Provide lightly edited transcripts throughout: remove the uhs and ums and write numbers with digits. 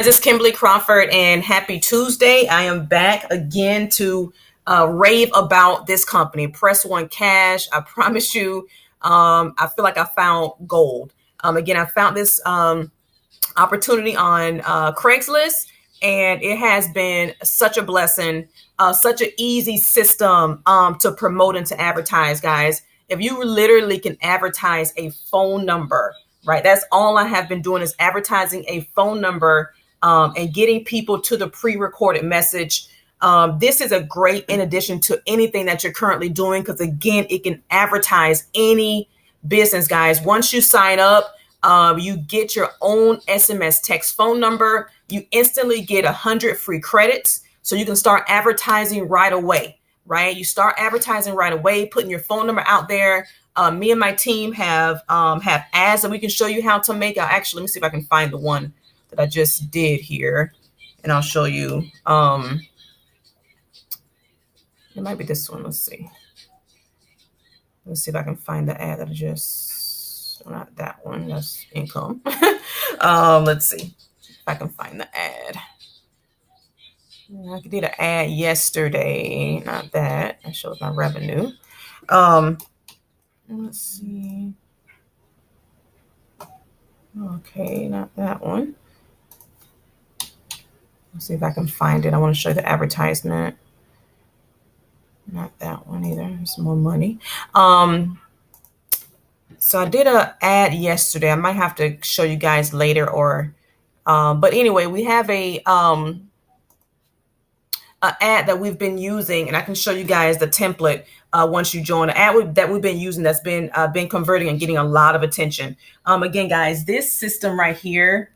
This is Kimberly Crawford, and happy Tuesday. I am back again to rave about this company, Press One Cash. I promise you, I feel like I found gold. Again, I found this opportunity on Craigslist, and it has been such a blessing, such an easy system to promote and to advertise, guys. If you literally can advertise a phone number, right? That's all I have been doing is advertising a phone number and getting people to the pre-recorded message. This is a great in addition to anything that you're currently doing, because again, it can advertise any business, guys. Once you sign up, you get your own SMS text phone number. You instantly get 100 free credits. So you can start advertising right away, right? You start advertising right away, putting your phone number out there. Me and my team have ads that we can show you how to make. Actually, let me see if I can find the one that I just did here, and I'll show you. It might be this one. Let's see. Let's see if I can find the ad that I just, not that one. That's income. Let's see if I can find the ad. I did an ad yesterday. Not that. That shows my revenue. Let's see. Okay, not that one. Let's see if I can find it. I want to show you the advertisement. Not that one either. There's more money. So I did an ad yesterday. I might have to show you guys later, or but anyway, we have a ad that we've been using, and I can show you guys the template once you join. The ad that we've been using that's been converting and getting a lot of attention. Again, guys, this system right here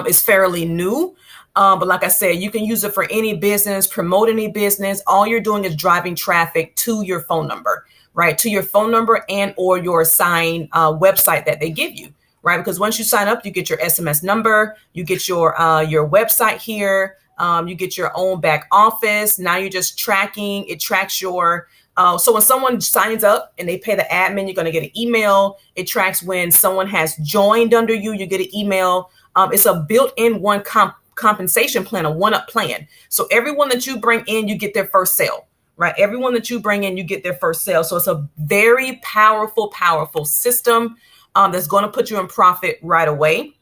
is fairly new. But like I said, you can use it for any business, promote any business. All you're doing is driving traffic to your phone number, right? To your phone number and or your assigned website that they give you, right? Because once you sign up, you get your SMS number, you get your website here, you get your own back office. Now you're just tracking. It tracks your so when someone signs up and they pay the admin, you're going to get an email. It tracks when someone has joined under you, you get an email. It's a built-in compensation plan, a one-up plan. So everyone that you bring in, you get their first sale, right? Everyone that you bring in, you get their first sale. So it's a very powerful system that's going to put you in profit right away.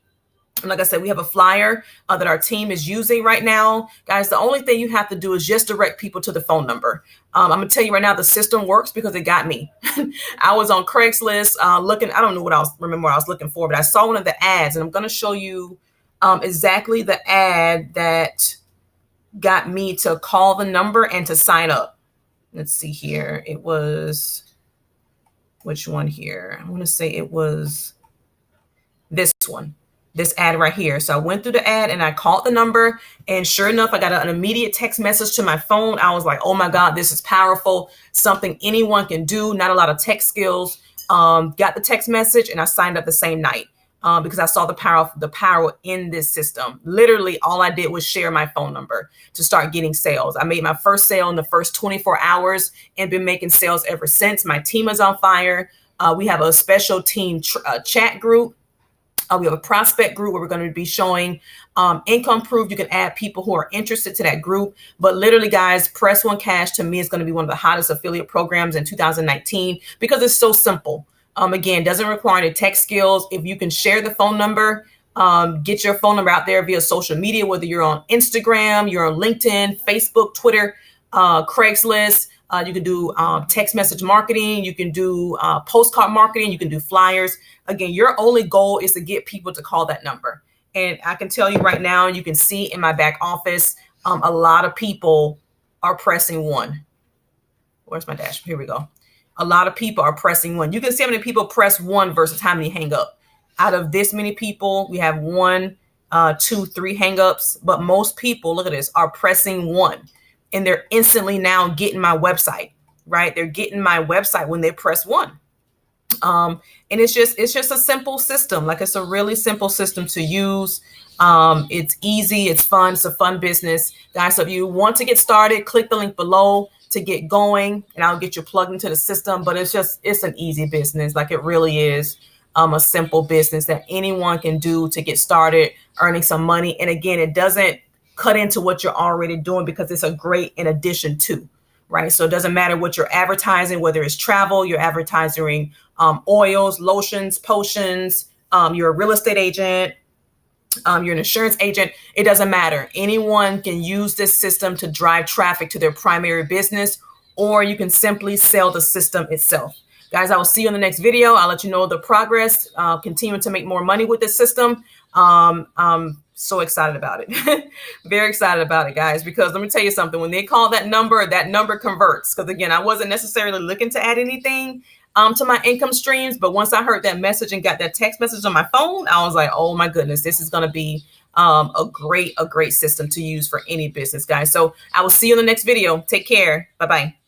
And like I said, we have a flyer that our team is using right now. Guys, the only thing you have to do is just direct people to the phone number. I'm going to tell you right now, the system works because it got me. I was on Craigslist looking. I don't know remember what I was looking for, but I saw one of the ads, and I'm going to show you exactly the ad that got me to call the number and to sign up. Let's see here. It was, which one here? I want to say it was this one. This ad right here. So I went through the ad and I called the number, and sure enough, I got an immediate text message to my phone. I was like, oh my God, this is powerful. Something anyone can do. Not a lot of tech skills. Got the text message and I signed up the same night because I saw the power in this system. Literally all I did was share my phone number to start getting sales. I made my first sale in the first 24 hours and been making sales ever since. My team is on fire. We have a special team chat group. We have a prospect group where we're going to be showing income proof. You can add people who are interested to that group. But literally, guys, Press One Cash to me is going to be one of the hottest affiliate programs in 2019 because it's so simple. Again, doesn't require any tech skills. If you can share the phone number, get your phone number out there via social media, whether you're on Instagram, you're on LinkedIn, Facebook, Twitter, Craigslist. You can do text message marketing. You can do postcard marketing. You can do flyers. Again, your only goal is to get people to call that number. And I can tell you right now, you can see in my back office, a lot of people are pressing one. Where's my dash? Here we go. A lot of people are pressing one. You can see how many people press one versus how many hang up. Out of this many people, we have 1, 2, 3 hang-ups. But most people, look at this, are pressing one. And they're instantly now getting my website, right? They're getting my website when they press one. And it's just a simple system. Like, it's a really simple system to use. It's easy. It's fun. It's a fun business, guys. So if you want to get started, click the link below to get going, and I'll get you plugged into the system. But it's an easy business. Like, it really is. a simple business that anyone can do to get started earning some money. And again, it doesn't cut into what you're already doing because it's a great in addition to, right? So it doesn't matter what you're advertising, whether it's travel, you're advertising oils, lotions, potions, you're a real estate agent, you're an insurance agent, it doesn't matter. Anyone can use this system to drive traffic to their primary business, or you can simply sell the system itself. Guys, I will see you in the next video. I'll let you know the progress, continuing to make more money with this system. I'm so excited about it. Very excited about it, guys, because let me tell you something. When they call that number converts. Because again, I wasn't necessarily looking to add anything to my income streams. But once I heard that message and got that text message on my phone, I was like, oh my goodness, this is going to be a great system to use for any business, guys. So I will see you in the next video. Take care. Bye-bye.